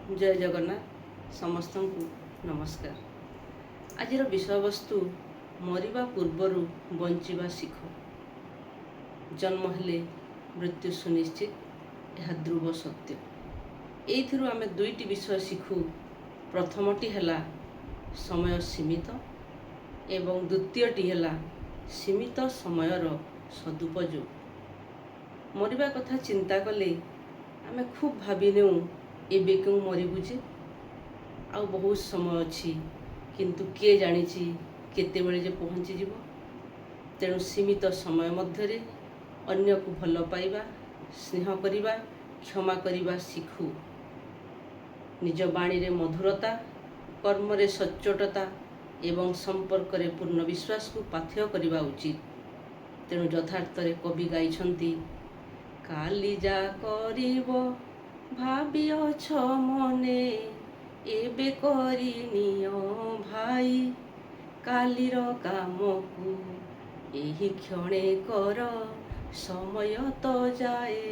जय जगन्नाथ समस्त को नमस्कार। आज विषयवस्तु मरिबा पूर्वर बंचिबा शिख। जन्म हेले मृत्यु सुनिश्चित, यह ध्रुव सत्य। एइथिरु आमे दुईटी विषय शिखु। प्रथमटी हेला समय सीमित एवं द्वितीयटी हेला सीमित समयर सदुपयोग। मरिबा कथा चिंता कले आमे खूब भावी नेउ एबे क्यों मरिबु जे आ बहुत समय अच्छी, किंतु किए जानिछि केतेबेले जे पहुँची जीवो। तेणु सीमित समय मध्यरे अन्य को भल पाइबा, स्नेह करिबा, क्षमा करिबा शिखु। निज बाणी रे मधुरता, कर्म रे सच्चोटता एवं संपर्क रे पूर्ण विश्वास को पाथेय करिबा उचित। तेणु यथार्थ रे कवि गाइछंती, काली जा करिबो भाबिअछ मने एबे करि नियो भाई, कालीर कामकु एही क्षणे कर समय तो जाए